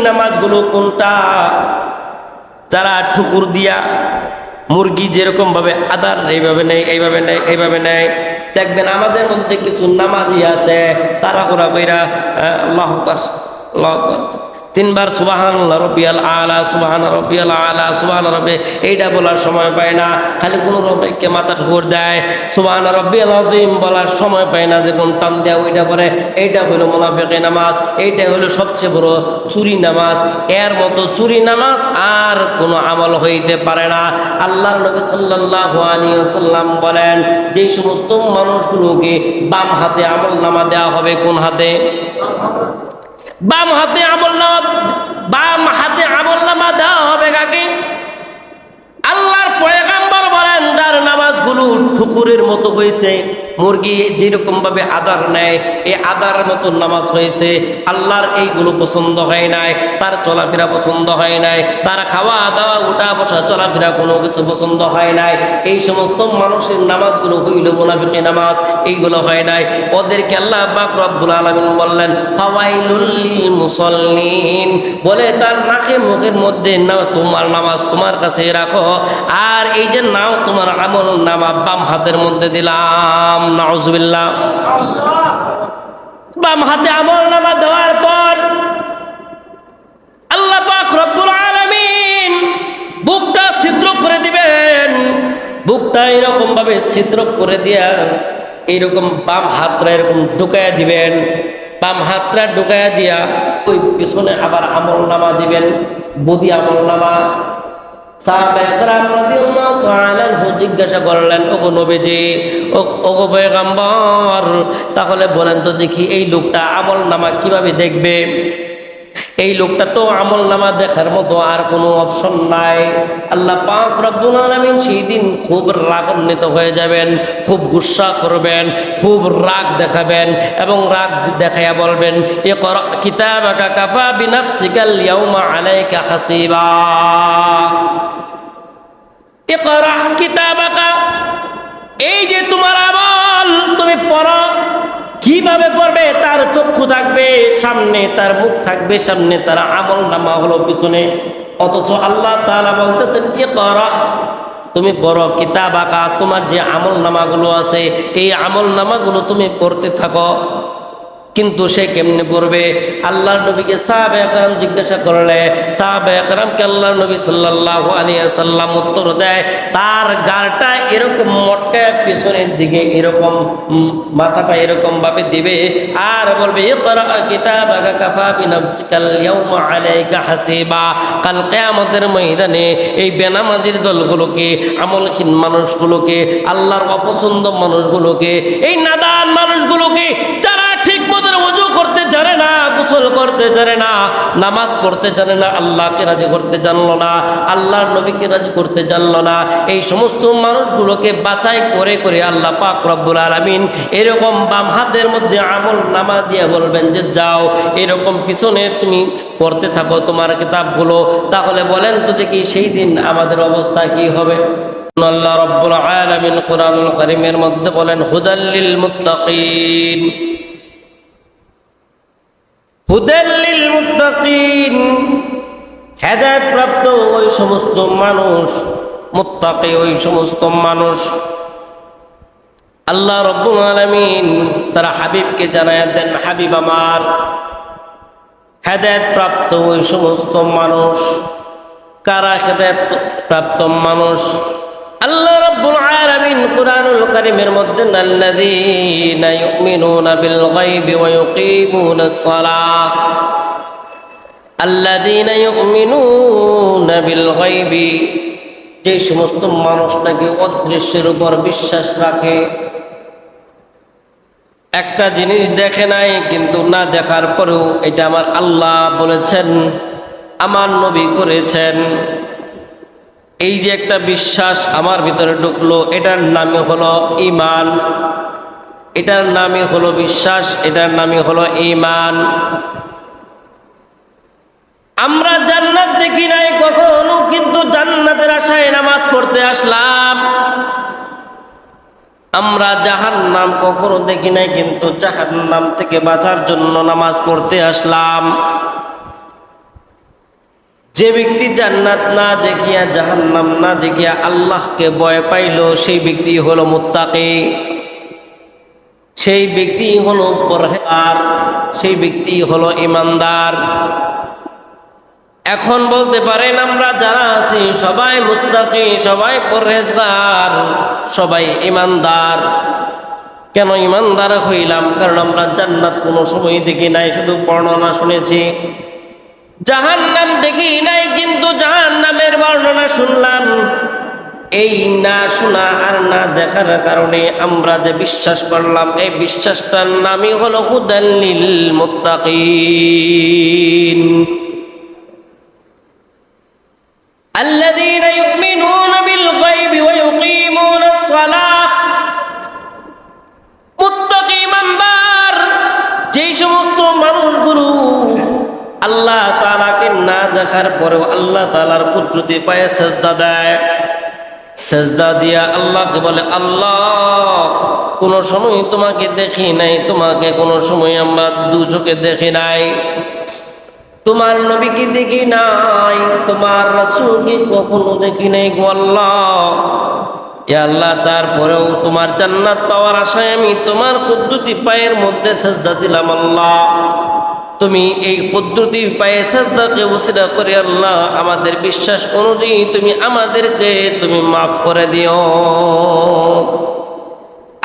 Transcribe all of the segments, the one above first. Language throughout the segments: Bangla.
নামাজগুলো কোনটা? যারা ঠুকুর দিয়া মুরগি যেরকম ভাবে আদার এইভাবে নেয়, এইভাবে নেয়, এইভাবে নেয়, দেখবেন আমাদের মধ্যে কিছু নামাজি আছে তারা করা কইরা আল্লাহু আকবার, আল্লাহু আকবার, তিনবার সুবহানাল্লাহ রাব্বিয়াল আলা, সুবহান রাব্বিয়াল আলা, সুবহান রাব্বি, এইটা বলার সময় পায় না, খালি কোনো রব্বিকে মাথা ঠুকুর দেয়। সুবহান রাব্বিয়াল আযীম বলার সময় পায় না, যেরকম টান দেয় ওইটা পরে। এইটা হলো মুনাফিকি নামাজ, এইটা হলো সবচেয়ে বড় চুরি নামাজ। এর মতো চুরি নামাজ আর কোনো আমল হইতে পারে না। আল্লাহর নবী সাল্লাল্লাহু আলাইহি ওয়াসাল্লাম বলেন, যেই সমস্ত মানুষগুলোকে বাম হাতে আমল নামা দেওয়া হবে, কোন হাতে? বাম হাতে আমলনামা, বাম হাতে আমলনামা দেওয়া হবে কাকে? আল্লাহর পয়গম্বর বলেন, যার নামাজগুলো ঠুকুরের মতো হয়েছে, মুরগি যেরকম ভাবে আদার নেয় এই আদার মতো নামাজ হয়েছে, আল্লাহর এইগুলো পছন্দ হয় নাই, তার চলাফেরা পছন্দ হয় নাই, তার খাওয়া দাওয়া উঠা বসা চলাফেরা কোনো কিছু পছন্দ হয় নাই, এই সমস্ত মানুষের নামাজগুলো হইল মুনাফিকি নামাজ, এইগুলো হয় নাই। ওদেরকে আল্লাহ পাক রব্বুল আলামিন বললেন ফাওয়াইলুল লিল মুসাল্লিন, বলে তার নাকে মুখের মধ্যে নাও তোমার নামাজ তোমার কাছে রাখো, আর এই যে নাও তোমার আমল নামা বাম হাতের মধ্যে দিলাম। নাউজুবিল্লাহ। বাম হাতে আমল নামা দেওয়ার পর আল্লাহ পাক রব্বুল আলামিন বুকটা ছিদ্র করে দিবেন, বুকটা এরকম ভাবে ছিদ্র করে দিয়া এইরকম বাম হাতটা এরকম ঢুকাইয়া দিবেন, বাম হাতটা ঢুকাইয়া দিয়া ওই পিছনে আবার আমল নামা দিবেন, বদি আমল নামা। সাহাবায়ে কেরাম রাদিয়াল্লাহু তাআলা জিজ্ঞাসা করলেন, ওগো নবীজি, ওগো পয়গম্বর, তাহলে বলেন তো দেখি এই লোকটা আমল নামা কিভাবে দেখবে? এই লোকটা তো আমল নামা দেখার মতো আর কোনো অপশন নাই। আল্লাহ পাক রব্বুল আলামিন সেই দিন খুব রাগান্বিত হয়ে যাবেন, খুব গুসা করবেন, খুব রাগ দেখাবেন, এবং রাগ দেখাইয়া বলবেন ইকরা কিতাবাকা কাফা বিনাফসিকাল ইয়াউমা আলাইকা হাসিবা। ইকরা কিতাবাকা, এই যে তোমার আমল তুমি পড়ো। কিভাবে পড়বে? তার চক্ষু থাকবে সামনে, তার মুখ থাকবে সামনে, তার আমল নামা হলো পিছনে। অথচ আল্লাহ তাআলা বলতেছেন ইকরা, তুমি পড়ো কিতাবাকা, তোমার যে আমল নামাগুলো আছে এই আমল নামাগুলো তুমি পড়তে থাকো। কিন্তু সে কেমনে পড়বে? আল্লাহর নবীকে সাহাবায়ে কেরাম জিজ্ঞাসা করলে সাহাবায়ে কেরামকে আল্লাহর নবী সাল্লাল্লাহু আলাইহি ওয়াসাল্লাম উত্তর দেয়, তার গালটা এরকম মটকায় পিছনের দিকে এরকম মাথাটা এরকম ভাবে দিবে আর বলবে ইকরা কিতাবাকা কাফা বিনাফসিকাল ইয়াউমা আলাইকা হাসিবা। কাল কিয়ামতের ময়দানে এই বেনামাজির দলগুলোকে, আমলহীন মানুষগুলোকে, আল্লাহর অপছন্দ মানুষগুলোকে, এই নাদান মানুষগুলোকে, যারা ঠিক মতো ওযু করতে জানে না, গোসল করতে জানে না, নামাজ পড়তে জানে না, আল্লাহকে রাজি করতে জানলো না, আল্লাহর নবীকে রাজি করতে জানলো না, এই সমস্ত মানুষগুলোকে বাছাই করে করে আল্লাহ পাক রব্বুল আলামিন এরকম বাম হাতের মধ্যে আমল নামা দিয়ে বলবেন যে যাও এরকম পিছনে তুমি পড়তে থাকো তোমার কিতাবগুলো। তাহলে বলেন তো দেখি সেই দিন আমাদের অবস্থা কি হবে? আল্লাহ রব্বুল আলামিন কোরআনুল কারীমের মধ্যে বলেন হুদাল লিল মুত্তাকিন, হুদাল লিল মুত্তাকিন, হেদায়েত প্রাপ্ত ওই সমস্ত মানুষ, মুত্তাকি ওই সমস্ত মানুষ। আল্লাহ রব্বুল আলামিন তারা হাবিবকে জানায়া দেন, হাবিব আমার, হেদায়েত প্রাপ্ত ওই সমস্ত মানুষ। কারা হেদায়েত প্রাপ্ত মানুষ? আল্লাহ রাব্বুল আলামিন কুরআনুল কারীমের মধ্যে আল্লাযীনা ইউমিনুনা বিল গায়বি ওয়া ইউকিমুনাস সালাহ, আল্লাযীনা ইউমিনুনা বিল গায়বি, যে সমস্ত মানুষ নাকি অদৃশ্যের উপর বিশ্বাস রাখে, একটা জিনিস দেখে নাই কিন্তু না দেখার পরেও এটা আমার আল্লাহ বলেছেন, আমার নবী করেছেন, এই যে একটা বিশ্বাস আমার ভিতরে ঢুকলো, এটার নামই হলো ঈমান, এটার নামই হলো বিশ্বাস, এটার নামই হলো ঈমান। আমরা জান্নাত দেখি নাই কখনো, কিন্তু জান্নাতের আশায় নামাজ পড়তে আসলাম। আমরা জাহান্নাম কখনো দেখি নাই, কিন্তু জাহান্নাম থেকে বাঁচার জন্য নামাজ পড়তে আসলাম। যে ব্যক্তি জান্নাত না দেখিয়া জাহান্নাম না দেখিয়া আল্লাহকে ভয় পাইল, সেই ব্যক্তি হলো মুত্তাকি, সেই ব্যক্তি হলো পরহেজগার, সেই ব্যক্তি হলো ঈমানদার। এখন বলতে পারেন আমরা যারা আছি সবাই মুত্তাকি, সবাই পরহেজগার, সবাই ঈমানদার। কেন ঈমানদার হইলাম? কারণ আমরা জান্নাত কোনো সময় দেখি নাই, শুধু বর্ণনা শুনেছি। জাহান্নাম দেখি নাই, কিন্তু জাহান্নামের বর্ণনা শুনলাম। এই না শোনা আর না দেখার কারণে আমরা যে বিশ্বাস করলাম, এই বিশ্বাসটার নামই হলো হুদাল লিল মুত্তাকিন আল্লাযীনা ইউমিনুনা বিল গায়বি ওয়া ইউকিমুনাস সালাহ। মুত্তাকি ঈমানদার যেই সমস্ত মানুষগুলো আল্লাহ তাআলাকে না দেখার পরেও আল্লাহ তাআলার কুদরতি পায়ে সেজদা দেয়, সেজদা দিয়া আল্লাহকে বলে, আল্লাহ কোন সময় তোমাকে দেখি নাই, তোমাকে কোন সময় আমরা দু চোখে দেখি নাই, তোমার নবীকে দেখি নাই, তোমার রাসূলকে কখনো দেখি নাই গো আল্লাহ। ইয়া আল্লাহ, তারপরেও তোমার জান্নাত পাওয়ার আশায় আমি তোমার কুদরতি পায়ের মধ্যে সেজদা দিলাম। আল্লাহ তুমি এই কুদরতি পায়ে সেজদাকে ওসিলা করে আল্লাহ আমাদের বিশ্বাস অনুযায়ী তুমি আমাদেরকে তুমি মাফ করে দিও।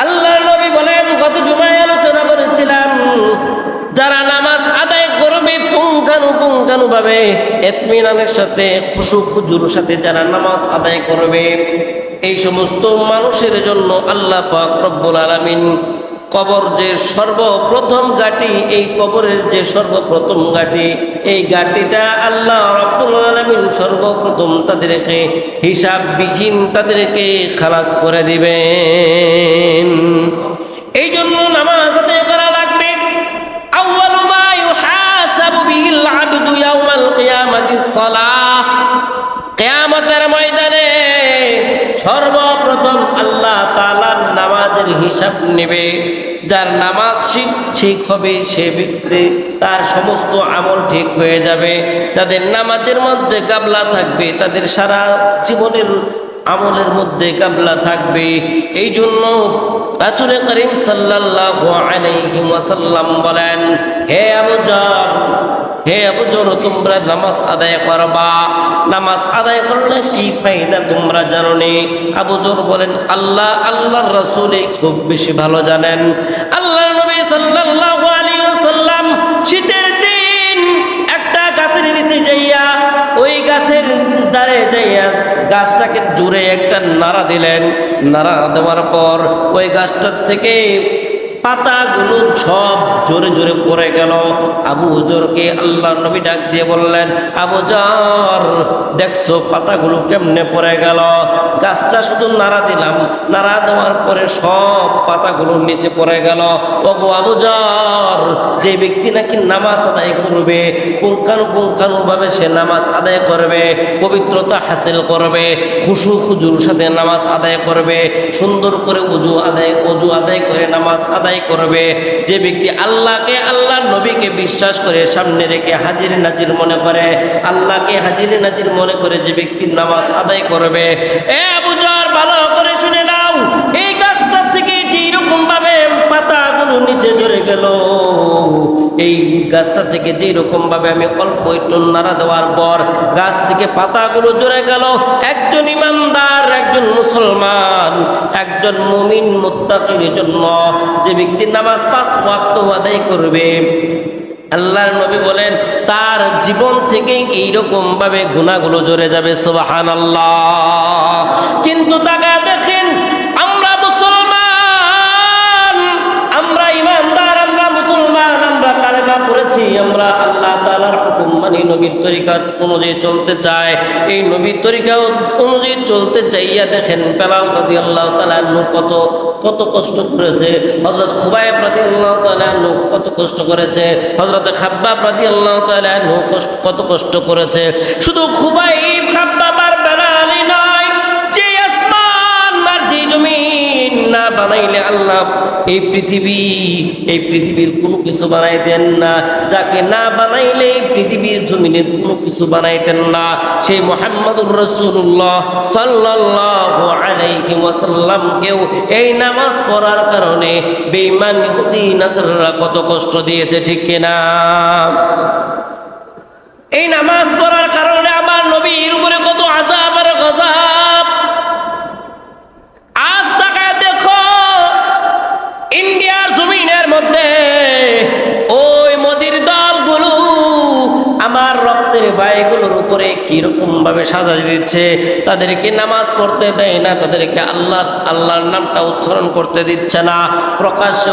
আল্লাহর নবী বলেন, গত জুমায় আলোচনা করেছিলাম, যারা নামাজ আদায় করবে পুঙ্খানু ভাবে ইতমিনানের সাথে, খুশু খুজুর সাথে যারা নামাজ আদায় করবে, এই সমস্ত মানুষের জন্য আল্লাহ পাক রব্বুল আলামিন কবর যে সর্বপ্রথম ঘাটি, এই কবরের যে সর্বপ্রথম ঘাটি, এই ঘাটিটা আল্লাহ রাব্বুল আলামিন সর্বপ্রথম তাদেরকে হিসাববিহীন তাদেরকে খালাস করে দিবেন। এই জন্য নামাজ আদায় করা লাগবে। আউয়ালু মা ইউহাসাবু বিহিল আবদু ইয়াউমাল কিয়ামাতিস সালাহ। কিয়ামতের ময়দানে সর্বপ্রথম আল্লাহ তাআলার নামাজের হিসাব নেবে। যার নামাজ ঠিক হবে সে ব্যক্তি তার সমস্ত আমল ঠিক হয়ে যাবে। যাদের নামাজের মধ্যে গাবলা থাকবে তাদের সারা জীবনের আমলের মধ্যে গাবলা থাকবে। এই জন্য রাসূল করিম সাল্লাল্লাহু আলাইহি ওয়াসাল্লাম বলেন, হে আবু যর, হে আবু যর, তোমরা নামাজ আদায় করবা। নামাজ আদায় করলে কি ফায়দা তোমরা জানো নি? আবু যর বলেন, আল্লাহর রাসূল খুব বেশি ভালো জানেন। আল্লাহর নবী সাল্লাল্লাহু আলাইহি ওয়াসাল্লাম শীতের দিন একটা গাছের নিচে যাইয়া, ওই গাছের ধারে যাইয়া গাছটাকে জোরে একটা নাড়া দিলেন। নাড়া দেওয়ার পর ওই গাছটার থেকে পাতাগুলো সব জোরে জোরে পড়ে গেল। আবু যরকে আল্লাহর নবী ডাক দিয়ে বললেন, আবু যর, দেখছো পাতাগুলো কেমনে পড়ে গেল? গাছটা শুধু নাড়া দিলাম, নাড়া দেওয়ার পরে সব পাতাগুলো নিচে পড়ে গেল। ওগো আবু যর, যে ব্যক্তি নাকি নামাজ আদায় করবে, পুঙ্খানু ভাবে সে নামাজ আদায় করবে, পবিত্রতা হাসিল করবে, খুশু খুজুর সাথে নামাজ আদায় করবে, সুন্দর করে অজু আদায় করে নামাজ আদায় করবে, যে ব্যক্তি আল্লাহকে, আল্লাহর নবীকে বিশ্বাস করে সামনে রেখে হাজির নাজির মনে করে, আল্লাহকে হাজির নাজির মনে করে যে ব্যক্তি নামাজ আদায় করবে, এ আবু যর ভালো করে শুনে নাও, এই গাছটা থেকে যেরকম ভাবে পাতাগুলো নিচে ঝরে গেল, এই গাছটা থেকে যেরকম ভাবে আমি অল্প একটু নাড়া দেওয়ার পর গাছ থেকে পাতাগুলো ঝরে গেল, একজন ইমানদার, একজন মুসলমান, একজন মুমিন মুত্তাকির জন্য, যে ব্যক্তি নামাজ 5 ওয়াক্ত আদায় করবে, আল্লাহর নবী বলেন তার জীবন থেকে এইরকম ভাবে গুনাহগুলো ঝরে যাবে। সুবহানাল্লাহ। কিন্তু তাকায় দেখেন, আমরা মুসলমান, আমরা ইমানদার, আমরা মুসলমান, আমরা কালেমা পড়েছি, আমরা আল্লাহ তাআলার হুকুম মানি, নবীর তরিকা অনুযায়ী চলতে চাই। এই নবীর তরিকা অনুযায়ী চলতে চাইয়া দেখেন বেলাল রাদিয়াল্লাহু তাআলা আনহু কত কষ্ট করেছে, হযরত খুবাইব রাদিয়াল্লাহু তাআলা আনহু কত কষ্ট করেছে, হযরত খাব্বাব রাদিয়াল্লাহু তাআলা আনহু কত কষ্ট করেছে। শুধু খুবাইব, খাব্বাব আর বেলালই নয়, যে আসমান আর যে জমিন না না বানাইলে আল্লাহ এই পৃথিবীর কোনো কিছু বানাইতেন না। যাকে না বানাইলে এই পৃথিবীর জমিনের কোনো কিছু বানাইতেন না। সেই মুহাম্মদুর রাসূলুল্লাহ সাল্লাল্লাহু আলাইহি ওয়াসাল্লামকেও এই নামাজ পড়ার কারণে বেঈমান ইহুদি নাসারারা কত কষ্ট দিয়েছে, ঠিক কিনা? এই নামাজ পড়ার কারণে আমার নবীর উপরে কত আযাব আর গজব। আজ তাকায় দেখো ইন্ডিয়ার জমিনের মধ্যে ওই মোদির দলগুলো আমার রক্তের ভাইগুলোর উপরে কিরকম ভাবে সাজা দিচ্ছে। তাদেরকে নামাজ পড়তে দেয় না, তাদেরকে আল্লাহর নামটা উচ্চারণ করতে দিচ্ছে না। প্রকাশ্যে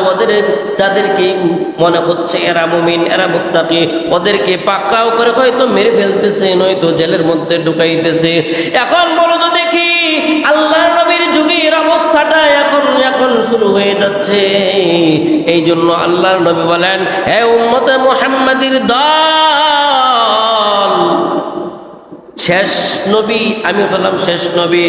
যাদেরকে মনে হচ্ছে এরা মুমিন, এরা মুত্তাকি, ওদেরকে পাকড়াও করে হয়তো মেরে ফেলতেছে, নয়তো জেলের মধ্যে ঢুকাইতেছে। এখন বলো তো দেখি আল্লাহর নবীর যুগের অবস্থাটা এখন শুরু হয়ে যাচ্ছে। এই জন্য আল্লাহর নবী বলেন, হে উম্মতে মুহাম্মাদির দল, শেষ নবী আমি হলাম শেষ নবী।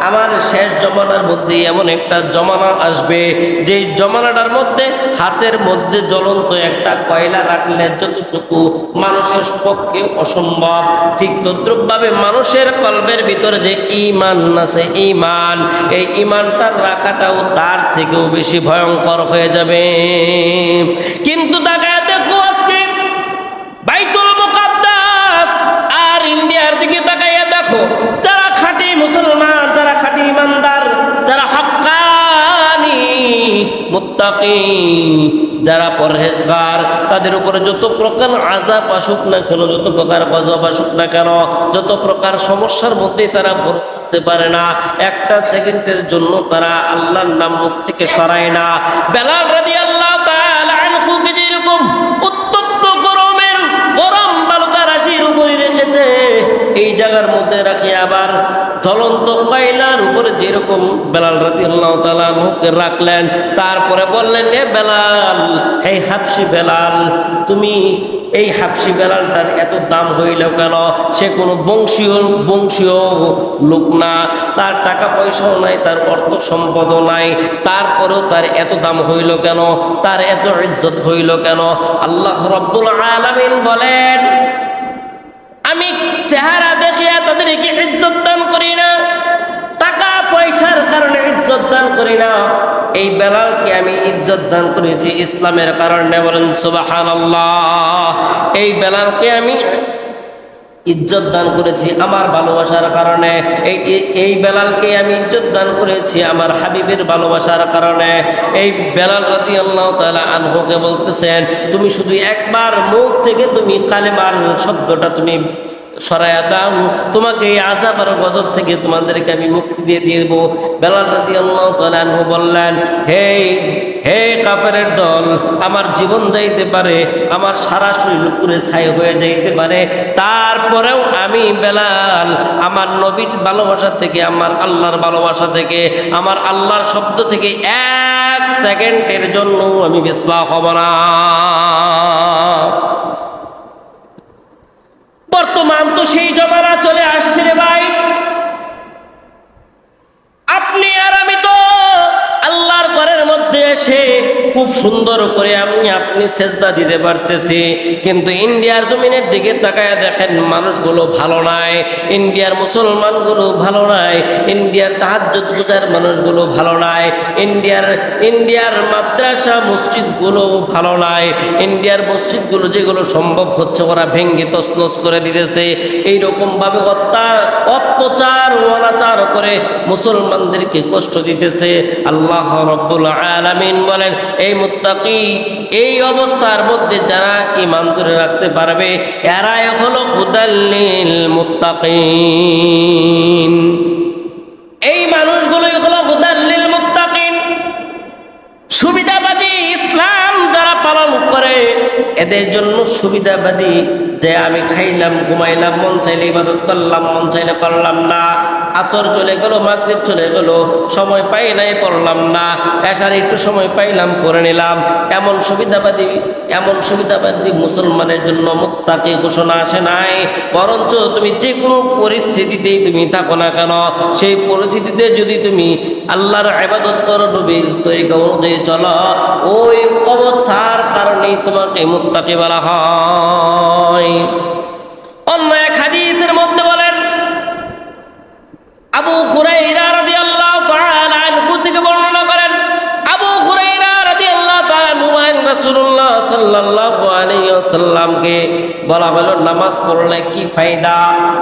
আমার শেষ জমানার মধ্যে এমন একটা জমানা আসবে যে জমানাটার মধ্যে হাতের মধ্যে জ্বলন্ত একটা কয়লা রাখলে যতটুকু মানুষের পক্ষে অসম্ভব, ঠিক তদ্রুপভাবে মানুষের কলবের ভিতরে যে ঈমান আছে, ঈমান, এই ঈমানটা রাখাটাও তার থেকেও বেশি ভয়ঙ্কর হয়ে যাবে। কিন্তু তাকায় দেখো আজকে বাইতুল মুকাদ্দাস আর ইন্ডিয়ার দিকে তাকাইয়া দেখো, যারা খাঁটি মুসলমান, যারা খাঁটি ইমানদার, যারা হক্কানি মুত্তাকি, যারা পরহেজগার, তাদের উপরে যত প্রকার আযাব আসুক না কেন, যত প্রকার গজব আসুক না কেন, যত প্রকার সমস্যার মধ্যে তারা পড়তে পারে না, একটা সেকেন্ডের জন্য তারা আল্লাহর নাম মুখ থেকে সরায় না। বেলাল রাদিয়াল্লাহু তাআলা আনহুকে যেরকম উত্তপ্ত গরম বালুকা রাশির উপরে রেখেছে, এই জায়গার মধ্যে রাখি আবার জ্বলন্ত কয়লার উপরে যেরকম বেলাল রাদিয়াল্লাহু তাআলা আনহুকে রাখলেন। তারপরে বললেন, এ বেলাল, এই হাবশি বেলাল, তুমি এই হাবশি বেলালটার এত দাম হইল কেন? সে কোনো বংশীয় লোক না, তার টাকা পয়সাও নাই, তার অর্থ সম্পদও নাই, তারপরেও তার এত দাম হইল কেন? তার এত ইজ্জত হইল কেন? আল্লাহ রাব্বুল আলামিন বলেন, আমি চেহারা দেখিয়া তাদেরকে ইজ্জত দান করি না, টাকা পয়সার কারণে ইজ্জত দান করি না। এই বেলালকে আমি ইজ্জত দান করেছি ইসলামের কারণে। বলেন সুবহানাল্লাহ। এই বেলালকে আমি ইজ্জত দান করেছি আমার ভালোবাসার কারণে। এই বেলালকে আমি ইজ্জত দান করেছি আমার হাবিবের ভালোবাসার কারণে। এই বেলাল রাদিয়াল্লাহু তাআলা আনহুকে বলতেছেন, তুমি শুধু একবার মুখ থেকে তুমি কালেমার শব্দটা তুমি সরায়া দাও, তোমাকে এই আযাব আর গজব থেকে তোমাদেরকে আমি মুক্তি দিয়ে দেব। বেলাল রাদিয়াল্লাহু তাআলা আনহু বললেন, হে কাফেরের দল, আমার জীবন যাইতে পারে, আমার সারা শরীর পুরে ছাই হয়ে যাইতে পারে, তারপরেও আমি বেলাল আমার নবীর ভালোবাসা থেকে, আমার আল্লাহর ভালোবাসা থেকে, আমার আল্লাহর শব্দ থেকে এক সেকেন্ডের জন্য আমি বিসবা হব না। বর্তমান তো সেই জমানা চলে আসছে রে ভাই। আপনি আর আমি তো আল্লাহর ঘরের মধ্যে এসে খুব সুন্দর করে আপনি সেজদা দিতে পারতেছি, কিন্তু ইন্ডিয়ার জমিনের দিকে তাকায় দেখেন মানুষগুলো ভালো নাই, ইন্ডিয়ার মুসলমানগুলো ভালো নাই, ইন্ডিয়ার তাহাজ্জুদ গুজার মানুষগুলো ভালো নাই, ইন্ডিয়ার মাদ্রাসা মসজিদগুলো ভালো নাই, ইন্ডিয়ার মসজিদগুলো যেগুলো সম্ভব হচ্ছে ওরা ভেঙ্গে তছনছ করে দিতেছে। এইরকম ভাবে অত্যাচার অনাচার করে মুসলমানদেরকে কষ্ট দিতেছে। আল্লাহ রাব্বুল আলামিন বলেন, এই মুত্তাকি, এই অবস্থার মধ্যে যারা ঈমান ধরে রাখতে পারবে এরাই হলো হুদাল্লিল মুত্তাকিন। এই মানুষগুলোই হলো হুদাল্লিল মুত্তাকিন। সুবিধাবাদী ইসলাম যারা পালন করে এদের জন্য সুবিধাবাদী, যে আমি খাইলাম ঘুমাইলাম, মন চাইলে ইবাদত করলাম, মন চাইলে করলাম না, আসর চলে গেল, মাগরিব চলে গেল, সময় পাই নাই পড়লাম না, এশার একটু সময় পাইলাম করে নিলাম। এমন সুবিধাবাদী মুসলমানের জন্য মুত্তাকি ঘোষণা আসে নাই। বরঞ্চ তুমি যে কোনো পরিস্থিতিতেই তুমি থাকো না কেন, সেই পরিস্থিতিতে যদি তুমি আল্লাহর ইবাদত করো, নবীর তরিকা অনুযায়ী চলো, ওই অবস্থার কারণেই তোমাকে মুত্তাকি বলা হয়। অন্য এক হাদিসের মধ্যে বলেন, আবু হুরায়রা রাদিয়াল্লাহু তাআলা আনহু থেকে বর্ণনা করেন, আবু হুরায়রা রাদিয়াল্লাহু তাআলা আনহু বলেন, রাসূলুল্লাহ সাল্লাল্লাহু আলাইহি ওয়াসাল্লামকে বলা হলো নামাজ পড়লে কি ফায়দা,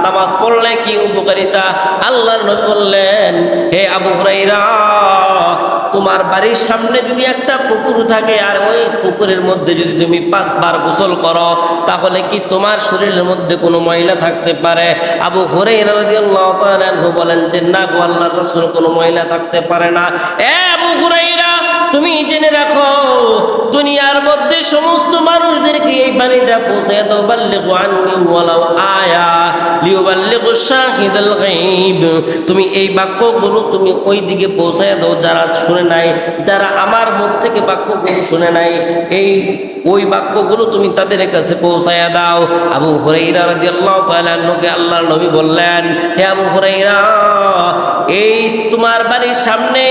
নামাজ পড়লে কি উপকারিতা। আল্লাহর নবী বললেন, হে আবু হুরায়রা, তোমার বাড়ির সামনে যদি একটা পুকুর থাকে আর ওই পুকুরের মধ্যে যদি তুমি 5 বার গোসল করো, তাহলে কি তোমার শরীরের মধ্যে কোনো ময়লা থাকতে পারে? আবু হুরায়রা রাদিয়াল্লাহু তাআলা আনহু বলেন যে না গো আল্লাহর রাসূল, কোনো ময়লা থাকতে পারে না। এ আবু হুরায়রা, তুমি জেনে রাখো, দুনিয়ার মধ্যে সমস্ত মানুষদেরকে এই বাণীটা পৌঁছে দাও, বাল্লিগু আন্নী ওয়ালাউ আয়া লিউবাল্লিগু শাহিদাল গায়ব। তুমি এই বাক্যগুলো তুমি ওই দিকে পৌঁছে দাও যারা শুনে নাই, যারা আমার মুখ থেকে বাক্যগুলো শুনে নাই, ওই বাক্যগুলো তুমি তাদের কাছে পৌঁছায়া দাও। আবু হুরায়রা রাদিয়াল্লাহু তাআলা আনহুকে আল্লাহর নবী বললেন, হে আবু হুরায়রা, এই তোমার বাড়ির সামনে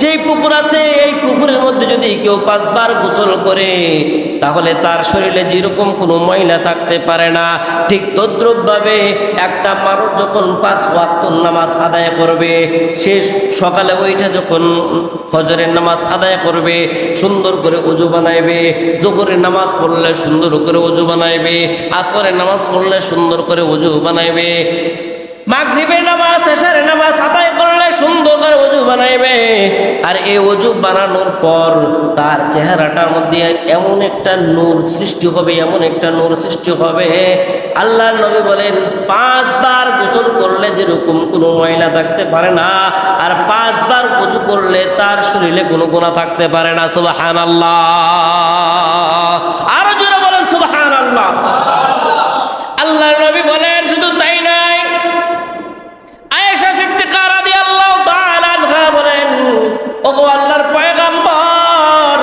যেই পুকুর আছে, এই পুকুরের মধ্যে যদি কেউ 5 বার গোসল করে, তাহলে তার শরীরে যেরকম কোনো ময়লা থাকতে পারে না। ঠিক তদ্রূপভাবে একটা মানুষ যখন 5 ওয়াক্ত নামাজ আদায় করবে, সে সকালে ওইটা যখন ফজরের নামাজ আদায় করবে, সুন্দর করে ওযু বানাইবে, যোহরের নামাজ পড়লে সুন্দর করে ওযু বানাইবে, আসরের নামাজ পড়লে সুন্দর করে ওযু বানাইবে, মাগরিবের নামাজ এশারের নামাজ আদায় করলে সুন্দর করে ওযু বানাইবে। আর এই ওযু বানানোর পর তার চেহারাটার মধ্যে এমন একটা নূর সৃষ্টি হবে, এমন একটা নূর সৃষ্টি হবে, আল্লাহর নবী বলেন 5 বার গোসল করলে যেরকম কোনো ময়লা থাকতে পারে না, আর 5 বার ওযু করলে তার শরীরে কোনো গুনাহ থাকতে পারে না। সুবহানাল্লাহ, আরো জোরে বলেন সুবহানাল্লাহ। আল্লাহর নবী বলেন, শুধু তাই নয়, আয়েশা সিদ্দিকা রাদিয়াল্লাহু তাআলা আনহা বলেন, ওগো আল্লাহর পয়গম্বর,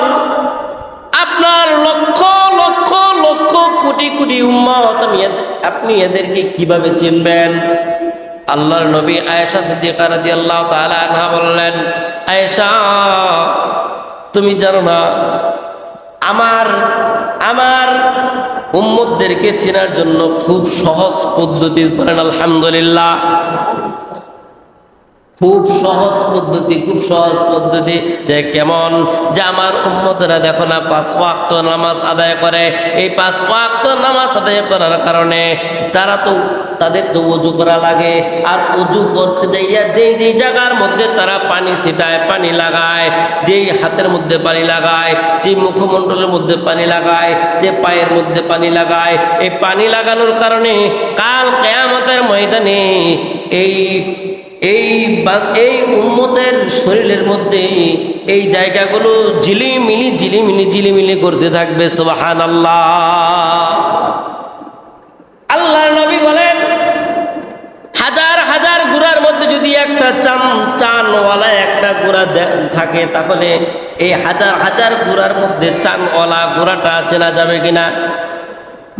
আপনার লক্ষ লক্ষ লক্ষ কোটি কোটি উম্মত, আপনি এদেরকে কিভাবে চিনবেন? আল্লাহর নবী আয়েশা সিদ্দিকা রাদিয়াল্লাহু তাআলা আনহা বললেন, আয়েশা, তুমি জানো না আমার উম্মতদেরকে চেনার জন্য খুব সহজ পদ্ধতি, বলেন আলহামদুলিল্লাহ, খুব সহজ পদ্ধতি। যে কেমন? যে আমার উম্মতেরা দেখো না 5 ওয়াক্ত নামাজ আদায় করে, এই 5 ওয়াক্ত নামাজ আদায় করার কারণে তাদের তো ওযু করা লাগে, আর ওযু করতে যাইয়া যেই জায়গার মধ্যে তারা পানি ছিটায়, পানি লাগায়, যেই হাতের মধ্যে পানি লাগায়, যে মুখমণ্ডলের মধ্যে পানি লাগায়, যে পায়ের মধ্যে পানি লাগায়, এই পানি লাগানোর কারণে কাল কিয়ামতের ময়দানে এই উম্মতের শরীরের মধ্যে এই জায়গাগুলো ঝিলিমিলি করতে থাকবে। সুবহানাল্লাহ। আল্লাহর নবী বলেন, হাজার হাজার গুড়ার মধ্যে যদি একটা চানওয়ালা একটা গুড়া থাকে, তাহলে এই হাজার হাজার গুড়ার মধ্যে চানওয়ালা গুড়াটা চেনা যাবে কিনা?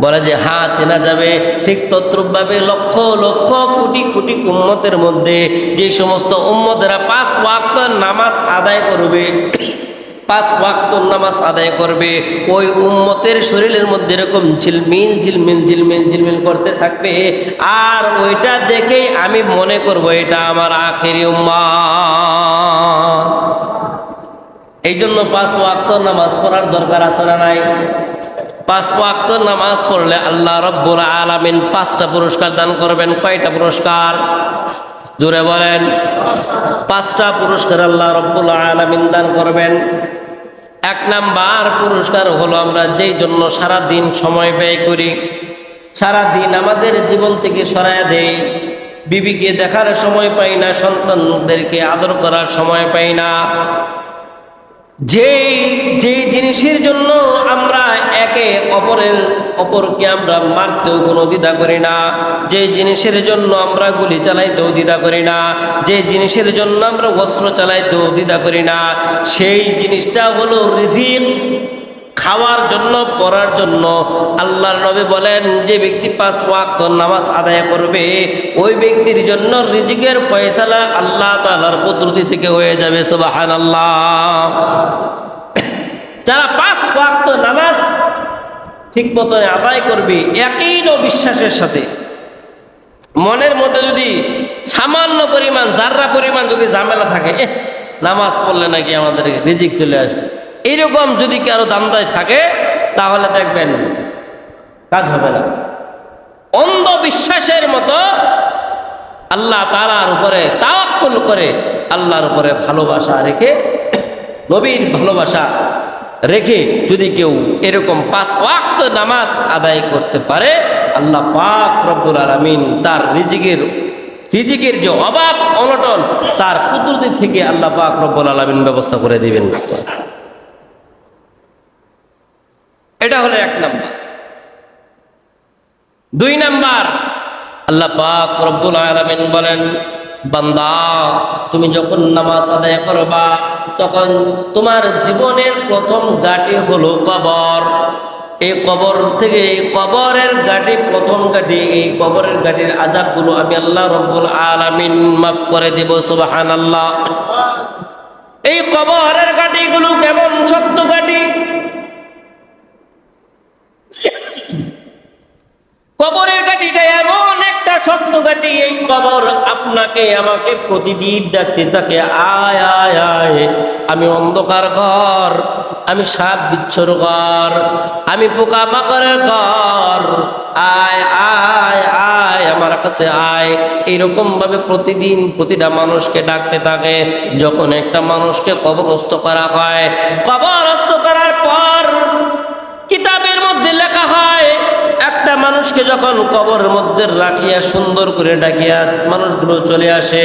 বলে যে হ্যাঁ, চেনা যাবে। ঠিক তদ্রূপভাবে লক্ষ লক্ষ কোটি কোটি উম্মতের মধ্যে যে সমস্ত উম্মতেরা 5 ওয়াক্ত নামাজ আদায় করবে, 5 ওয়াক্ত নামাজ আদায় করবে, ওই উম্মতের শরীরের মধ্যে এরকম ঝিলমিল করতে থাকবে, আর ওইটা দেখেই আমি মনে করব এটা আমার আখেরি উম্মত। এই জন্য 5 ওয়াক্ত নামাজ পড়ার দরকার আছে না নাই? 5 ওয়াক্ত নামাজ পড়লে আল্লাহ রাব্বুল আলামিন 5টা পুরস্কার দান করবেন। কয়টা পুরস্কার? জোরে বলেন। 5টা পুরস্কার আল্লাহ রাব্বুল আলামিন দান করবেন। 1 নাম্বার পুরস্কার হলো, আমরা যেই জন্য সারা দিন সময় ব্যয় করি, সারা দিন আমাদের জীবন থেকে সরায়া দেই, বিবিকে দেখার সময় পাই না, সন্তানদেরকে আদর করার সময় পাই না, যেই জিনিসের জন্য আমরা 1 একে অপরকে আমরা মারতেও কোনো দ্বিধা করি না, যে জিনিসের জন্য আমরা গুলি চালাইতেও দ্বিধা করি না, যে জিনিসের জন্য আমরা অস্ত্র চালাইতেও দ্বিধা করি না, সেই জিনিসটা হলো রিজিক, খাওয়ার জন্য, পড়ার জন্য। আল্লাহর নবী বলেন, যে ব্যক্তি 5 ওয়াক্ত নামাজ আদায় করবে ওই ব্যক্তির জন্য রিজিকের ফয়সালা আল্লাহ তাআলার কুদরতি থেকে হয়ে যাবে। সুবহানাল্লাহ। যারা 5 ওয়াক্ত নামাজ ঠিক মতো আদায় করবে ইয়াকিন ও বিশ্বাসের সাথে, মনের মধ্যে যদি সামান্য পরিমাণ, জাররা পরিমাণ যদি ঝামেলা থাকে, নামাজ পড়লে নাকি আমাদের রিজিক চলে আসবে, এইরকম যদি কারো দান্দায় থাকে, তাহলে দেখবেন কাজ হবে না। অন্ধবিশ্বাসের মতো আল্লাহ তাআলার উপরে তাওয়াক্কুল করে, আল্লাহর উপরে ভালোবাসা রেখে, নবীর ভালোবাসা রেখে যদি কেউ এরকম 5 ওয়াক্ত নামাজ আদায় করতে পারে, আল্লাহ পাক রব্বুল আলামিন তার রিজিকের যে অভাব অনটন তার কুদরতি থেকে আল্লাহ পাক রব্বুল আলামিন ব্যবস্থা করে দিবেন। এটা হলো 1 নাম্বার। 2 নাম্বার, আল্লাহ পাক রব্বুল আলামিন বলেন, বান্দা তুমি যখন নামাজ আদায় করবা তখন তোমার জীবনের প্রথম ঘাঁটি হলো কবর। এই কবর থেকে, এই কবরের ঘাঁটি, প্রথম ঘাঁটি, এই কবরের ঘাঁটির আযাবগুলো আমি আল্লাহ রব্বুল আলামিন মাফ করে দেব। সুবহানাল্লাহ। এই কবরের ঘাঁটিগুলো কেমন শক্ত ঘাঁটি! কবরের ঘাঁটিটা এমন একটা শক্ত ঘাঁটি, এই কবর আপনাকে আমাকে প্রতিদিন ডাকতে থাকে, আয় আয় আয়, আমি অন্ধকার ঘর, আমি সাপ বিচ্ছুর ঘর, আমি পোকা মাকড়ের ঘর, আয় আয় আয় আমার কাছে আয়। এইরকম ভাবে প্রতিদিন প্রতিটা মানুষকে ডাকতে থাকে। যখন একটা মানুষকে কবরস্থ করা হয়, কবরস্থ করার পর কিতাবের মধ্যে লেখা হয়, একটা মানুষকে যখন কবরের মধ্যে রাখিয়া সুন্দর করে ডাকিয়া মানুষগুলো চলে আসে,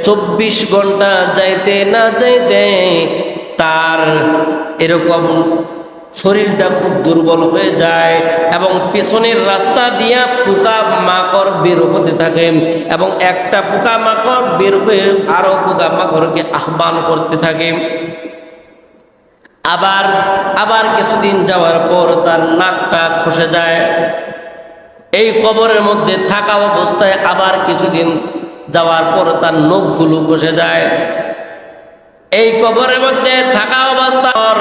24 ঘন্টা যাইতে না যাইতে তার এরকম শরীরটা খুব দুর্বল হয়ে যায় এবং পেছনের রাস্তা দিয়া পোকা মাকড় বের হতে থাকে এবং একটা পোকা মাকড় বের হয়ে আরো পোকা মাকড়কে আহ্বান করতে থাকে। আবার কিছুদিন যাওয়ার পর তার নাকটা খসে যায়। এই কবরের মধ্যে থাকা অবস্থায় আবার কিছুদিন যাওয়ার পর তার নখগুলো খসে যায়। এই কবরের মধ্যে থাকা অবস্থার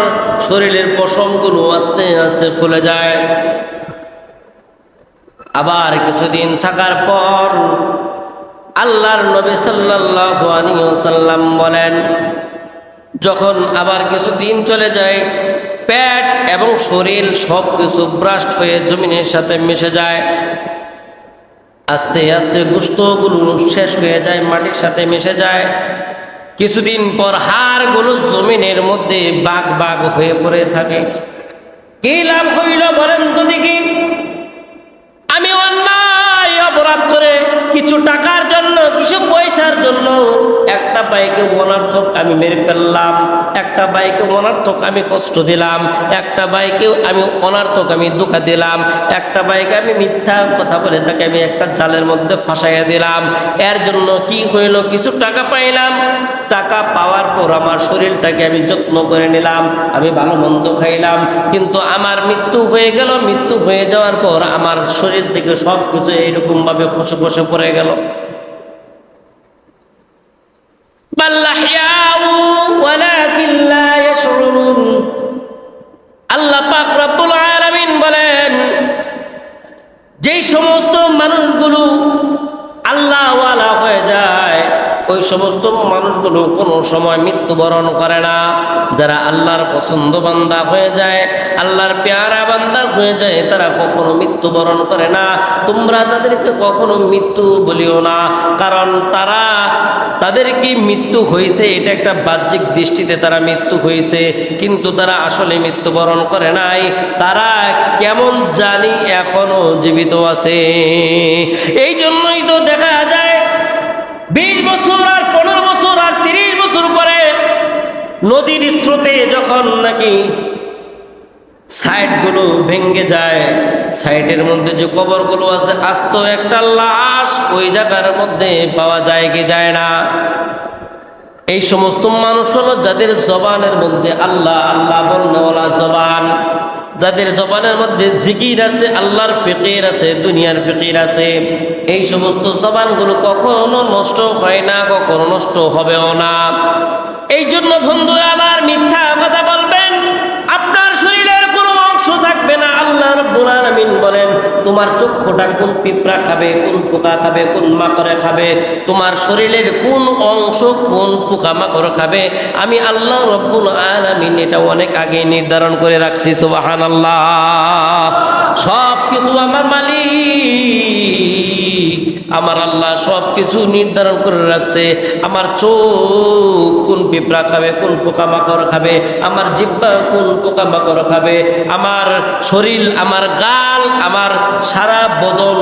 শরীরের পশমগুলো আস্তে আস্তে খুলে যায়। আবার কিছুদিন থাকার পর আল্লাহর নবী সাল্লাল্লাহু আলাইহি ওয়াসাল্লাম বলেন, যখন আবার কিছুদিন চলে যায়, পেট এবং শরীর সব কিছু ব্রাস্ট হয়ে জমিনের সাথে মিশে যায়। আস্তে আস্তে গোশতগুলো শেষ হয়ে যায়, মাটির সাথে মিশে যায়। কিছুদিন পর হাড়গুলো জমিনের মধ্যে বাগ বাগ হয়ে পড়ে থাকে। কি লাভ হইল বলেন তো দেখি? আমি অন্যায় অপরাধ করে কিছু টাকার জন্য, কিছু পয়সার জন্য একটা বাইকে অনর্থক আমি মেরে ফেললাম, একটা বাইকে অনর্থক আমি কষ্ট দিলাম, একটা বাইকে আমি অনর্থক আমি ধোঁকা দিলাম, একটা বাইকে আমি মিথ্যা কথা বলে তাকে আমি একটা জালের মধ্যে ফাঁসাইয়া দিলাম। এর জন্য কি হইল? কিছু টাকা পাইলাম, টাকা পাওয়ার পর আমার শরীরটাকে আমি যত্ন করে নিলাম, আমি ভালো মন্দ খাইলাম, কিন্তু আমার মৃত্যু হয়ে গেল। মৃত্যু হয়ে যাওয়ার পর আমার শরীর থেকে সব কিছু এইরকম ভাবে খসে খসে পড়ে গেল। আল্লাহ পাক রব্বুল আলামিন বলেন, যেই সমস্ত মানুষগুলো আল্লাহ ওয়ালা হয়ে যায় ওই সমস্ত মানুষগুলো কোনো সময় মৃত্যুবরণ করে না। যারা আল্লাহর পছন্দ বান্দা হয়ে যায়, আল্লাহর পেয়ারা বান্দা হয়ে যায়, তারা কখনো মৃত্যুবরণ করে না। তোমরা তাদেরকে কখনো মৃত্যু বলিও না, কারণ তাদের কি মৃত্যু হয়েছে এটা একটা বাহ্যিক দৃষ্টিতে তারা মৃত্যু হয়েছে, কিন্তু তারা আসলে মৃত্যুবরণ করে নাই। তারা কেমন জানি এখনো জীবিত আছে। এই জন্যই তো দেখা যায় 20 বছর আর 15 বছর আর 30 বছর পরে নদীর স্রোতে যখন নাকি সাইডগুলো ভেঙে যায়, সাইডের মধ্যে যে কবরগুলো আছে আস্ত একটা লাশ ওই জায়গার মধ্যে পাওয়া যায় কি যায় না। এই সমস্ত মানুষ হলো যাদের জবানের মধ্যে আল্লাহ আল্লাহ বলনেওয়ালা জবান, যাদের জবানের মধ্যে জিকির আছে, আল্লাহর ফিকির আছে, দুনিয়ার ফিকির আছে। এই সমস্ত জবানগুলো কখনো নষ্ট হয় না, কখনো নষ্ট হবেও না। এই জন্য বন্ধুরা আমার, মিথ্যা কথা বলবেন, আপনার শরীরের কোনো অংশ থাকবে না। আল্লাহ রাব্বুল আলামিন বলেন, তোমার চক্ষুটা কোন পিঁপড়া খাবে, কোন পোকা খাবে, কোন মাকড়ে খাবে, তোমার শরীরের কোন অংশ কোন পোকা মাকড় খাবে, আমি আল্লাহ রাব্বুল আলামিন এটা অনেক আগে নির্ধারণ করে রাখছি। সুবহানাল্লাহ। সব কিছু আমার মালিক, আমার আল্লাহ সব কিছু নির্ধারণ করে রাখছে। আমার চোখ কোন পিঁপড়া খাবে, কোন পোকামাকড় খাবে, আমার জিহ্বা কোন পোকামাকড় খাবে, আমার শরীর, আমার গাল, আমার সারা বদন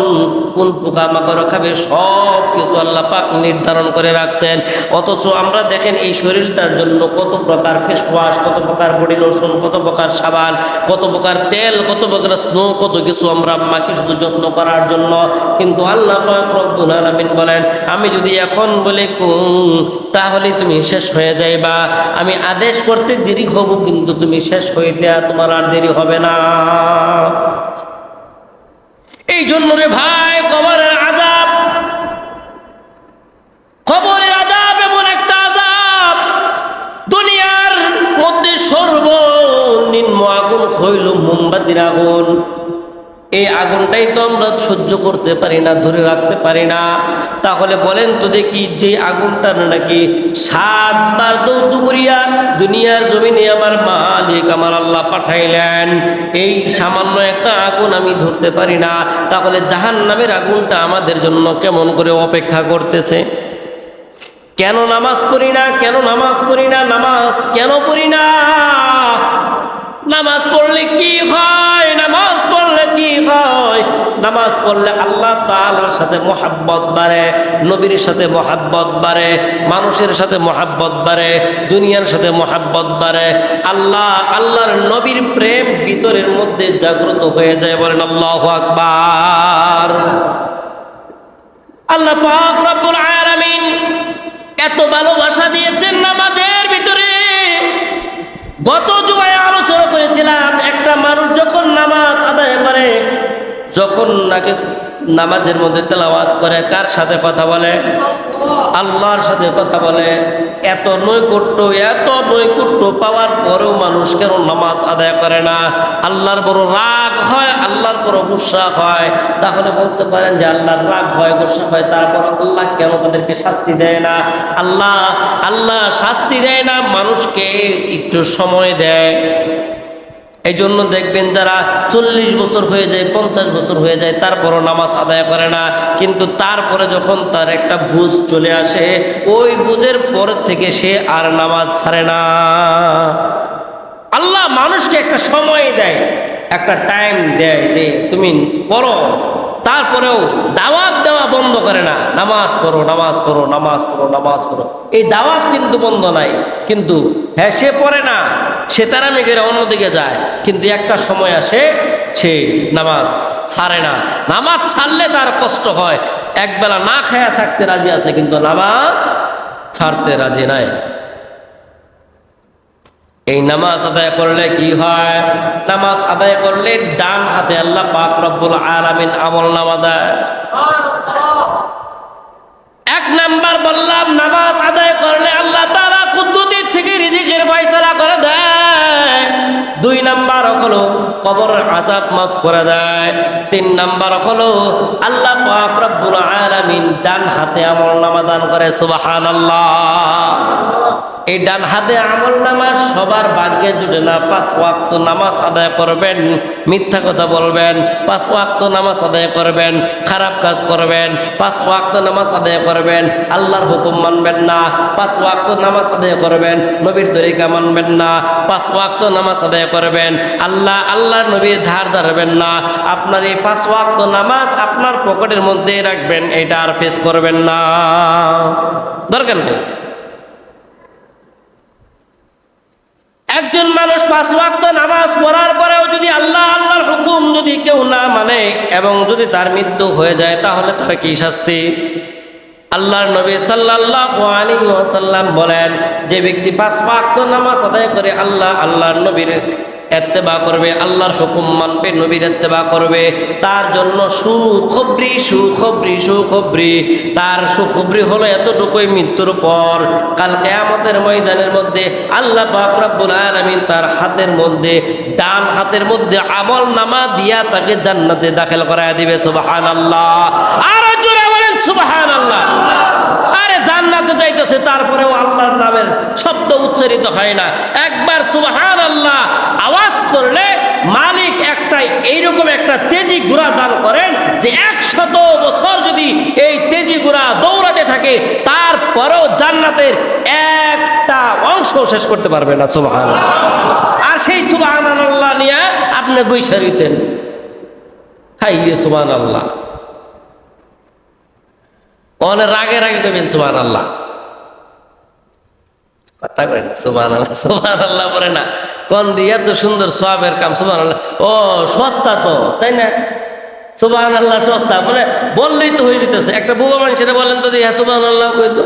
কোন পোকামাকড় খাবে, সব কিছু আল্লাহ পাক নির্ধারণ করে রাখছেন। অথচ আমরা দেখেন এই শরীরটার জন্য কত প্রকার ফেস ওয়াশ, কত প্রকার বডি লোশন, কত প্রকার সাবান, কত প্রকার তেল, কত প্রকার স্নো, কত কিছু আমরা মাকে শুধু যত্ন করার জন্য। কিন্তু আল্লাহ পাক রব্বুল আলামিন বলেন, আমি যদি এখন বলে তাহলে তুমি শেষ হয়ে যাইবা, আমি আদেশ করতে দেরি হব, কিন্তু তুমি শেষ হইতে তোমার আর দেরি হবে না। এই জন্য রে ভাই, কবরের আযাব, কবরের আযাব এমন একটা আযাব, দুনিয়ার মধ্যে সর্বনিম্ন আগুন হইল মোমবাতির আগুন। এই আগুনটাই তো আমরা সহ্য করতে পারি না, ধরে রাখতে পারি না। তাহলে বলেন তো দেখি, যে আগুনটার নাকি 7 বার দৌত করিয়া দুনিয়ার জমিনে আমার মালিক আমার আল্লাহ পাঠাইলেন, এই সামান্য একটা আগুন আমি ধরতে পারি না, তাহলে জাহান্নামের আগুনটা আমাদের জন্য কেমন করে অপেক্ষা করতেছে? কেন নামাজ পড়ি না, কেন নামাজ পড়ি না, নামাজ কেন পড়ি না? নামাজ পড়লে কি হয়, নামাজ পড়লে কি হয়? নামাজ পড়লে আল্লাহ তাআলার সাথে মহাব্বত বাড়ে, নবীর সাথে মহাব্বত বাড়ে, মানুষের সাথে মহাব্বত বাড়ে, দুনিয়ার সাথে মহাব্বত বাড়ে। আল্লাহ আল্লাহর নবীর প্রেম ভিতরের মধ্যে জাগ্রত হয়ে যায়। বলেন আল্লাহু আকবার। আল্লাহ পাক রব্বুল আলামিন এত ভালোবাসা দিয়েছেন নামাজের ভিতরে। গত জুমায় আলোচনা করেছিলাম, একটা মানুষ যখন নামাজ আদায় করে, যখন নাকি নামাজের মধ্যে তেলাওয়াত করে, কার সাথে কথা বলে? আল্লাহর সাথে কথা বলে। এত নৈকট্য পাওয়ার পরেও মানুষ কেন নামাজ আদায় করে না? আল্লাহর বড় রাগ হয়, আল্লাহর বড় গুসা হয়। তাহলে বলতে পারেন যে আল্লাহর রাগ হয়, গুসা হয়, তারপর আল্লাহ কেন তাদেরকে শাস্তি দেয় না? আল্লাহ শাস্তি দেয় না, মানুষকে একটু সময় দেয়। এই জন্য দেখবেন যারা 40 বছর হয়ে যায়, 50 বছর হয়ে যায়, তারপরও নামাজ আদায় করে না। কিন্তু তারপরে যখন তার একটা বুঝ চলে আসে, ওই বুঝের পর থেকে সে আর নামাজ ছাড়ে না। আল্লাহ মানুষকে একটা সময় দেয়, একটা টাইম দেয় যে তুমি পড়ো, তারপরেও দাওয়াত দেওয়া বন্ধ করে না। নামাজ পড়ো, নামাজ পড়ো, নামাজ পড়ো, নামাজ পড়ো, এই দাওয়াত কিন্তু বন্ধ নাই। কিন্তু হ্যাঁ, সে পড়ে না, সে তারামি করে অন্যদিকে যায়, কিন্তু একটা সময় আসে সে নামাজ ছাড়ে না। নামাজ ছাড়লে তার কষ্ট হয়, একবেলা না খায়া থাকতে রাজি আছে, কিন্তু নামাজ ছাড়তে রাজি নাই। এই নামাজ আদায় করলে কি হয়? নামাজ আদায় করলে ডান হাতে আল্লাহ পাক রব্বুল আলামিন আমলনামা দেয়। এক নাম্বার বললাম, নামাজ আদায় করলে আল্লাহ তাআলা কুদরত থেকে রিজিকের ফয়সালা করে দেয়। 2 নাম্বার হলো কবরের আযাব মাফ করে দেয়। 3 নাম্বার হলো আল্লাহ পাক রব্বুল আলামিন ডান হাতে আমলনামা দান করে। সুবহানাল্লাহ। এই ডান হাতে আমল নামা সবার ভাগ্যে জুটে না। 5 ওয়াক্ত নামাজ আদায় করবেন, মিথ্যা কথা বলবেন, 5 ওয়াক্ত নামাজ আদায় করবেন, খারাপ কাজ করবেন, 5 ওয়াক্ত নামাজ আদায় করবেন, আল্লাহর হুকুম মানবেন না, 5 ওয়াক্ত নামাজ আদায় করবেন, নবীর তরিকা মানবেন না, 5 ওয়াক্ত নামাজ আদায় করবেন, আল্লাহর নবীর ধার ধারবেন না। আপনার এই 5 ওয়াক্ত নামাজ আপনার পকেটের মধ্যে রাখবেন, এটা আর ফেস করবেন না। দরকার নেই। একজন মানুষ 5 ওয়াক্ত নামাজ পড়ার পরেও যদি আল্লাহর হুকুম যদি কেউ না মানে এবং যদি তার মৃত্যু হয়ে যায় তাহলে তার কি শাস্তি? আল্লাহর নবী সাল্লাল্লাহু আলাইহি ওয়াসাল্লাম বলেন, যে ব্যক্তি 5 ওয়াক্ত নামাজ আদায় করে আল্লাহর নবীর ইত্তেবা করবে, আল্লাহর হুকুম মানবে, নবীর ইত্তেবা করবে, তার জন্য সুখবরি। তার সুখবরি হলো এতটুকুই, মৃত্যুর পর কাল কিয়ামতের ময়দানের মধ্যে আল্লাহ পাক রব্বুল আলামিন তার হাতের মধ্যে, ডান হাতের মধ্যে আমল নামা দিয়া তাকে জান্নাতে দাখিল করায় দিবে। সুবহানাল্লাহ, আর জোরে বলেন সুবহানাল্লাহ। আরে জান্নাতে যাইতেছে, তারপরেও আল্লাহর নামের শব্দ উচ্চারিত হয় না। একবার সুবহানাল্লাহ আওয়াজ করলে মালিক এইরকম একটা তেজি ঘোড়া দান করেন যে 100 বছর যদি এই তেজি ঘোড়া দৌড়াতে থাকে তারপরেও জান্নাতের একটা অংশ শেষ করতে পারবে না। সুবহানাল্লাহ। আর সেই সুবহানাল্লাহ নিয়ে আপনি বইসা রইছেন, হাই সুবহানাল্লাহ। অনেক রাগে দেবেন সুবহানাল্লাহ, কথা করেন সুবহানাল্লাহ বলে না কোন দিয়ে এত সুন্দর সওয়াবের কাম। সুবহানাল্লাহ, ও সস্তা তো, তাই না? সুবহানাল্লাহ সস্তা মানে বললেই তো হয়ে যেতেছে। একটা বুবা মানুষেরা বলেন তো হ্যাঁ সুবহানাল্লাহ কই তো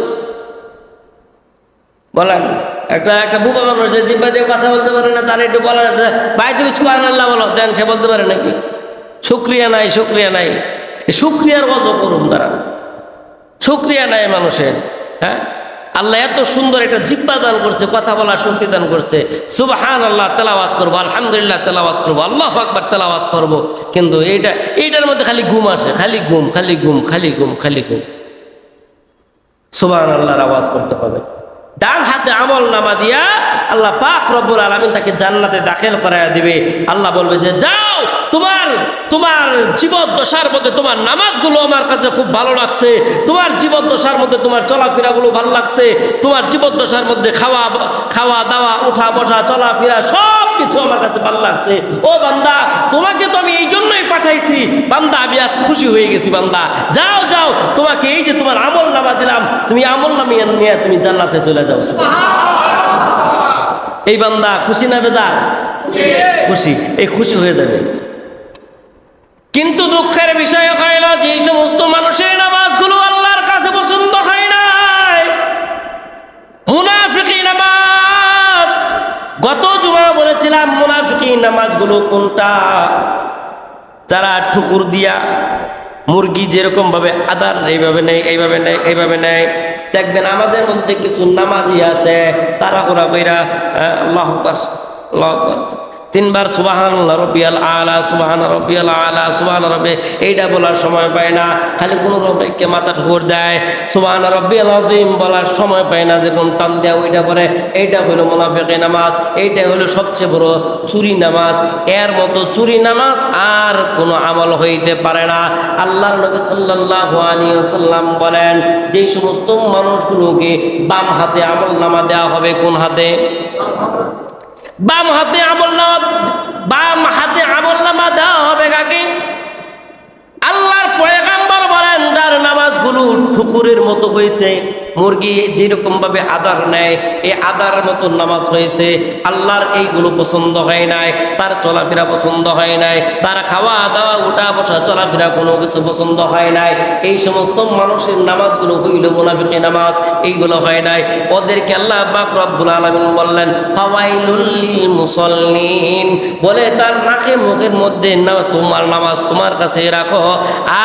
বলেন। একটা বুবা মানুষ যে জিব্বা দিয়ে কথা বলতে পারে না, তার একটু বলেন ভাই তুমি সুবহানাল্লাহ বলো, দেন সে বলতে পারে নাকি? শুকরিয়া নাই। শুকরিয়ার কত করুন তারা, শুকরিয়া নাই মানুষের। হ্যাঁ, আল্লাহ এত সুন্দর একটা জিব্বা দান করছে, কথা বলার শক্তি দান করছে। সুবহানাল্লাহ তেলাওয়াত করবো, আলহামদুলিল্লাহ তেলাওয়াত করবো, আল্লাহু আকবার তেলাওয়াত করবো, কিন্তু এইটার মধ্যে খালি ঘুম আসে, খালি ঘুম। সুবহানাল্লাহর আওয়াজ করতে হবে। ডান হাতে আমল নামা দিয়া আল্লাহ পাক রব্বুল আলামিন তাকে জান্নাতে দাখিল করায়া দিবে। আল্লাহ বলবে যে যাও, তোমার জীবদ্দশার মধ্যে তোমার নামাজগুলো আমার কাছে খুব ভালো লাগছে, তোমার জীবদ্দশার মধ্যে তোমার চলাফেরাগুলো ভালো লাগছে, তোমার জীবদ্দশার মধ্যে খাওয়া দাওয়া, উঠা বসা, চলাফেরা সব কিছু আমার কাছে ভালো লাগছে। ও বান্দা, তোমাকে তো আমি এই জন্যই পাঠাইছি বান্দা, আমি আজ খুশি হয়ে গেছি বান্দা, যাও তোমাকে এই যে তোমার আমল নামা দিলাম, তুমি আমল নামা নিয়ে তুমি জান্নাতে চলে যাও। এই বান্দা খুশি না বেজার? খুশি, এই খুশি হয়ে যাবে। কিন্তু দুঃখের বিষয় হয় না যে সমস্ত মানুষের নামাজগুলো আল্লাহর কাছে পছন্দ হয় না, মুনাফিকি নামাজ। গত জুমা বলেছিলাম মুনাফিকি নামাজগুলো কোনটা? যারা ঠুকুর দিয়া মুরগি যেরকম ভাবে আদার এইভাবে নেয়, দেখবেন আমাদের মধ্যে কিছু নামাজি আছে, তারা ওরা বইরা আল্লাহু আকবার 3 বার সুবহানাল্লাহ রাব্বিয়াল আলা, সুবহানা রাব্বিয়াল আলা, সুবহানা রাব্বি, এইটা বলার সময় পায় না, খালি কোনো রব্বিকে মাথা ঠোর দেয়। সুবহানা রাব্বিয়াল আযীম বলার সময় পায় না, যেরকম টান দেয় ওইটা করে। এইটা হলো মুনাফিকি নামাজ, এইটা হলো সবচেয়ে বড় চুরি নামাজ। এর মতো চুরি নামাজ আর কোনো আমল হইতে পারে না। আল্লাহর নবী সাল্লাল্লাহু আলাইহি ওয়াসাল্লাম বলেন, যেই সমস্ত মানুষগুলোকে বাম হাতে আমল নামা দেওয়া হবে, কোন হাতে? বাম হাতে আমল নামা দেওয়া হবে কাকে? আল্লাহর পয়গম্বর বলেন, যার নামাজগুলো ঠুকুরের মতো হয়েছে, মুরগি যেরকম ভাবে আদার নেয় এই আদার মতো নামাজ হয়েছে, আল্লাহর এইগুলো পছন্দ হয় নাই, তার চলাফেরা পছন্দ হয় নাই, তার খাওয়া দাওয়া, উঠা বসা, চলাফেরা কোনো কিছু পছন্দ হয় নাই, এই সমস্ত মানুষের নামাজগুলো হইল মুনাফিকি নামাজ, এইগুলো হয় নাই। ওদেরকে আল্লাহ পাক রব্বুল আলামিন বললেন ফাওয়াইলুল লিল মুসাল্লিন, বলে তার নাকে মুখের মধ্যে নাও তোমার নামাজ তোমার কাছে রাখো,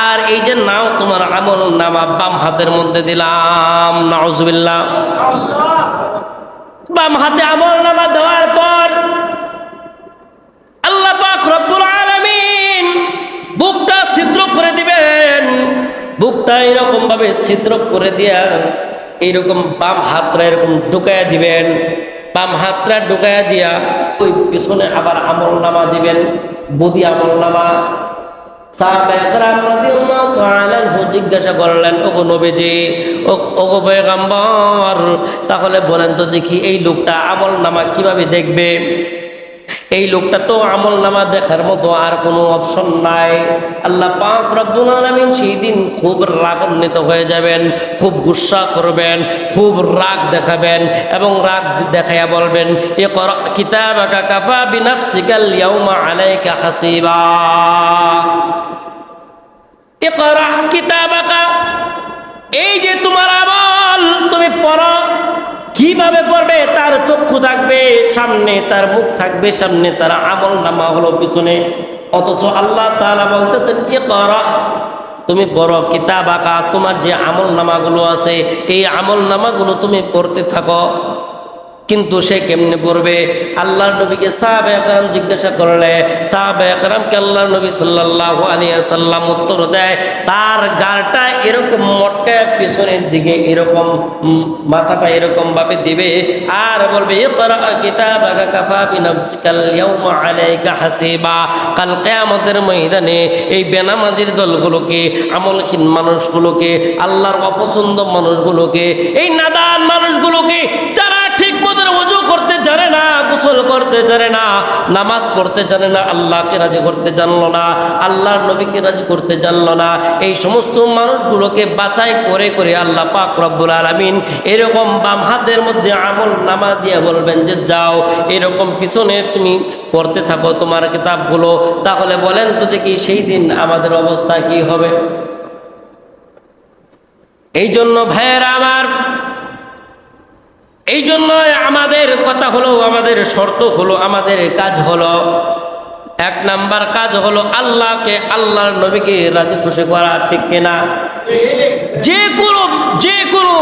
আর এই যে নাও তোমার আমল নামা বাম হাতের মধ্যে দিলাম। নাউজুবিল্লাহ। বাম হাতে আমল নামা দেওয়ার পর আল্লাহ পাক রব্বুল আলামিন বুকটা ছিদ্র করে দিবেন। বুকটা এরকম ভাবে ছিদ্র করে দিয়া এইরকম বাম হাতটা এরকম ঢুকাইয়া দিবেন। বাম হাতটা ঢুকাইয়া দিয়া ওই পিছনে আবার আমল নামা দিবেন, বদি আমল নামা। সাহাবায়ে কেরাম রাদিয়াল্লাহু তাআলা আনহু জিজ্ঞাসা করলেন, ওগো নবীজি, ওগো পয়গম্বর, তাহলে বলেন তো দেখি এই লোকটা আমল নামা কিভাবে দেখবে? এই লোকটা তো আমল নামা দেখার মতো আর কোনো অপশন নাই। আল্লাহ পাক রব্বুল আলামিন সেই দিন খুব রাগান্বিত হয়ে যাবেন, খুব গুসা করবেন, খুব রাগ দেখাবেন এবং রাগ দেখাইয়া বলবেন, ইকরা কিতাবাকা কাফা বিনাফসিকাল ইয়াউমা আলাইকা হাসিবা। ইকরা কিতাবাকা, এই যে তোমার আমল তুমি পড়ো। কিভাবে পড়বে? তার চক্ষু থাকবে সামনে, তার মুখ থাকবে সামনে, তার আমল নামা হলো পিছনে। অথচ আল্লাহ তাআলা বলতেছেন ইকরা, তুমি পড়ো কিতাবাকা, তোমার যে আমল নামাগুলো আছে এই আমল নামাগুলো তুমি পড়তে থাকো। কিন্তু সে কেমনে পড়বে? আল্লাহর নবীকে সাহাবায়ে কেরাম জিজ্ঞাসা করলে সাহাবায়ে কেরামকে আল্লাহর নবী সাল্লাল্লাহু আলাইহি ওয়াসাল্লাম উত্তর দেয়, তার গালটা এরকম মটকায় পিছনের দিকে এরকম মাথাটা এরকম ভাবে দিবে আর বলবে ইকরা কিতাবাকা কাফা বিনাফসিকাল ইয়াউমা আলাইকা হাসিবা। কাল কিয়ামতের ময়দানে এই বেনামাজির দলগুলোকে, আমলহীন মানুষগুলোকে, আল্লাহর অপছন্দ মানুষগুলোকে, এই নাদান মানুষগুলোকে, যারা ঠিক মতো ওযু করতে জানে না, গোসল করতে জানে না, নামাজ পড়তে জানে না, আল্লাহকে রাজি করতে জানলো না, আল্লাহর নবীকে রাজি করতে জানলো না, এই সমস্ত মানুষগুলোকে বাছাই করে করে আল্লাহ পাক রব্বুল আলামিন এরকম বাম হাতের মধ্যে আমল নামা দিয়ে বলবেন যে যাও এরকম পিছনে তুমি পড়তে থাকো তোমার কিতাবগুলো। তাহলে বলেন তো দেখি সেই দিন আমাদের অবস্থা কি হবে? এই জন্য ভাইয়েরা আমার, এই জন্য আমাদের কথা হলো, আমাদের শর্ত হলো, আমাদের কাজ হলো, এক নাম্বার কাজ হলো আল্লাহকে, আল্লাহর নবীকে রাজি খুশি করা, ঠিক কিনা? যে কোনো